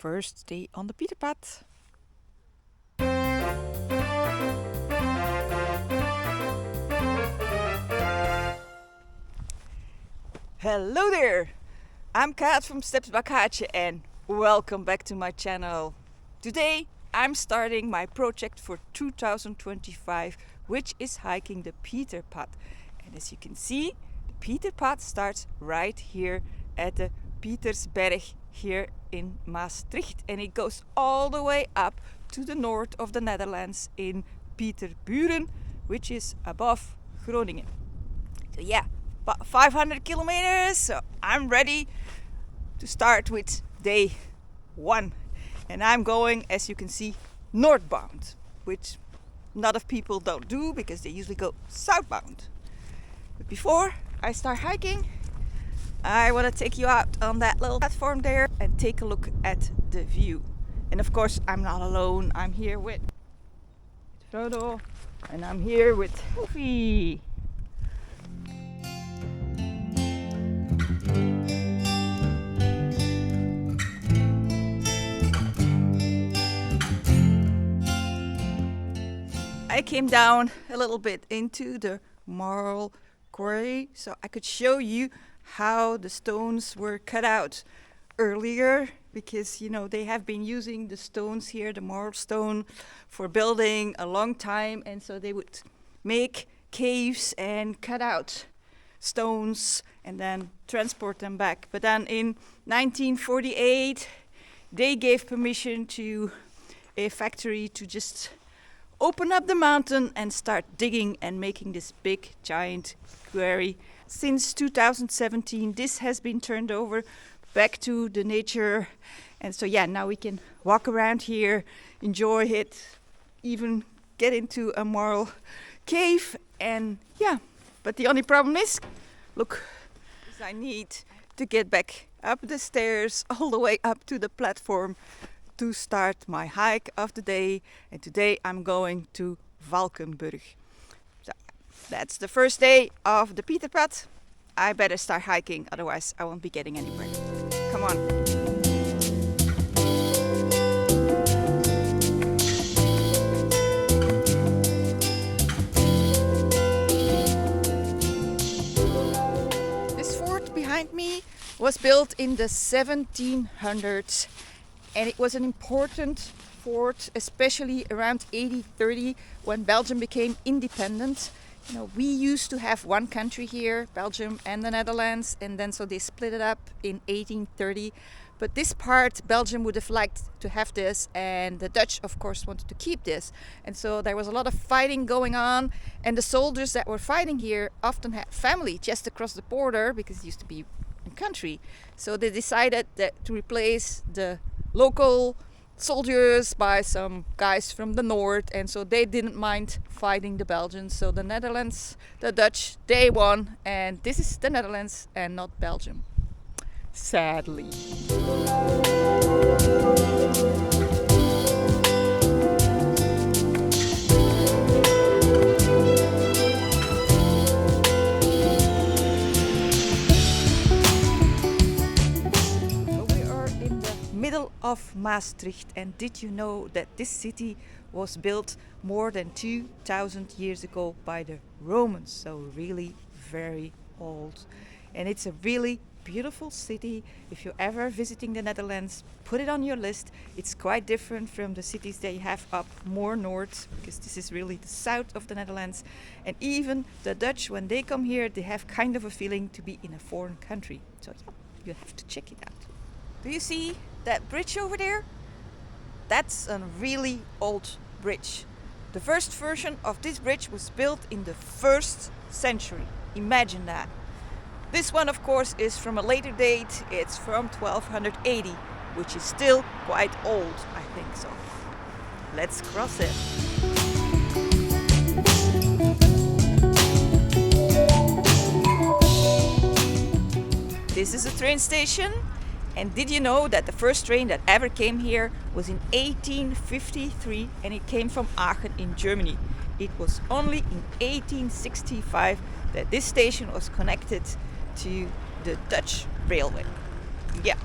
First day on the Pieterpad. Hello there! I'm Kaat from Steps by Kaatje and welcome back to my channel. Today I'm starting my project for 2025, which is hiking the Pieterpad. And as you can see, the Pieterpad starts right here at the Pietersberg here in Maastricht, and it goes all the way up to the north of the Netherlands in Pieterburen, which is above Groningen. So yeah, about 500 kilometers, so I'm ready to start with day 1. And I'm going, as you can see, northbound, which a lot of people don't do because they usually go southbound. But before I start hiking, I want to take you out on that little platform there and take a look at the view. And of course, I'm not alone. I'm here with Frodo and I'm here with Poefi. I came down a little bit into the Marl quarry so I could show you how the stones were cut out earlier, because they have been using the stones here, the marl stone, for building a long time, and so they would make caves and cut out stones and then transport them back. But then in 1948 they gave permission to a factory to just open up the mountain and start digging and making this big giant quarry. Since 2017 this has been turned over back to the nature, and so yeah, now we can walk around here, enjoy it, even get into a Marl cave. And yeah, but the only problem is, look, I need to get back up the stairs all the way up to the platform to start my hike of the day. And today I'm going to Valkenburg. So that's the first day of the Pieterpad. I better start hiking, otherwise I won't be getting anywhere. Come on. This fort behind me was built in the 1700s, and it was an important fort, especially around 1830 when Belgium became independent. We used to have one country here, Belgium and the Netherlands, and then so they split it up in 1830. But this part, Belgium would have liked to have this, and the Dutch, of course, wanted to keep this. And so there was a lot of fighting going on, and the soldiers that were fighting here often had family just across the border because it used to be a country. So they decided that to replace the local soldiers by some guys from the north, and so they didn't mind fighting the Belgians. So the Netherlands, the Dutch, they won, and this is the Netherlands and not Belgium, sadly. Middle of Maastricht, and did you know that this city was built more than 2000 years ago by the Romans? So really very old, and it's a really beautiful city. If you're ever visiting the Netherlands, put it on your list. It's quite different from the cities that you have up more north, because this is really the south of the Netherlands. And even the Dutch, when they come here, they have kind of a feeling to be in a foreign country. So yeah, you have to check it out. Do you see that bridge over there? That's a really old bridge. The first version of this bridge was built in the 1st century. Imagine that. This one, of course, is from a later date. It's from 1280, which is still quite old, I think so. Let's cross it. This is a train station. And did you know that the first train that ever came here was in 1853, and it came from Aachen in Germany. It was only in 1865 that this station was connected to the Dutch railway. Yeah.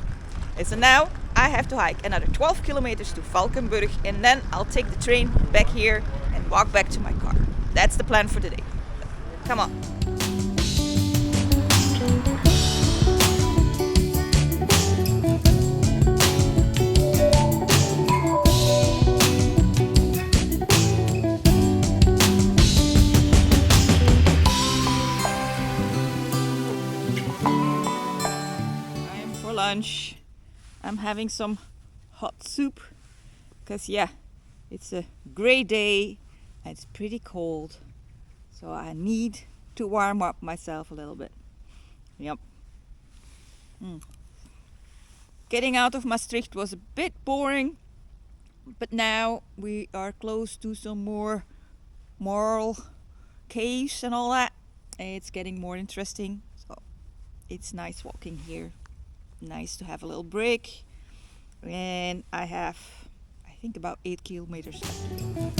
And so now I have to hike another 12 kilometers to Valkenburg, and then I'll take the train back here and walk back to my car. That's the plan for today. Come on. For lunch, I'm having some hot soup because it's a gray day and it's pretty cold, so I need to warm up myself a little bit. Yep. Getting out of Maastricht was a bit boring, but now we are close to some more Marl Caves and all that. It's getting more interesting, so it's nice walking here. Nice to have a little break, and I have, I think, about 8 kilometers left to go.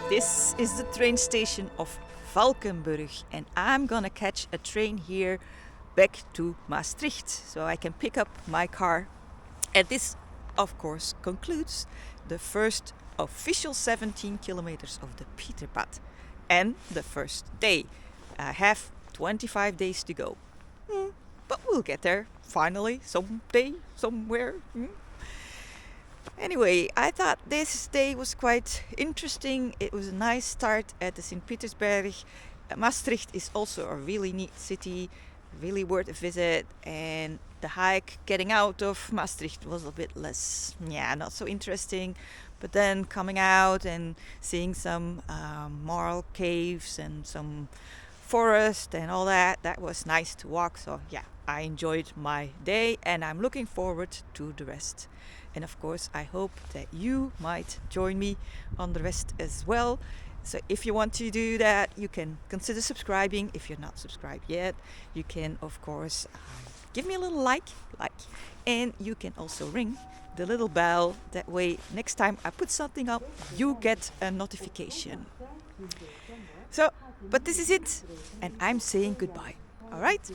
This is the train station of Valkenburg, and I'm gonna catch a train here back to Maastricht so I can pick up my car. And this, of course, concludes the first official 17 kilometers of the Pieterpad and the first day. I have 25 days to go, but we'll get there finally someday, somewhere. Anyway, I thought this day was quite interesting. It was a nice start at the Sint Pietersberg. Maastricht is also a really neat city, really worth a visit, and the hike getting out of Maastricht was a bit less, not so interesting. But then coming out and seeing some Marl Caves and some forest and all that, that was nice to walk. So I enjoyed my day and I'm looking forward to the rest. And of course, I hope that you might join me on the rest as well. So if you want to do that, you can consider subscribing. If you're not subscribed yet, you can, of course, give me a little like, and you can also ring the little bell. That way, next time I put something up, you get a notification. So, but this is it, and I'm saying goodbye. All right?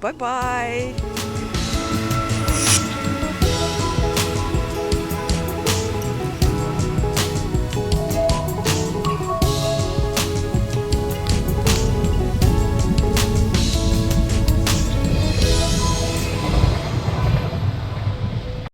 Bye-bye.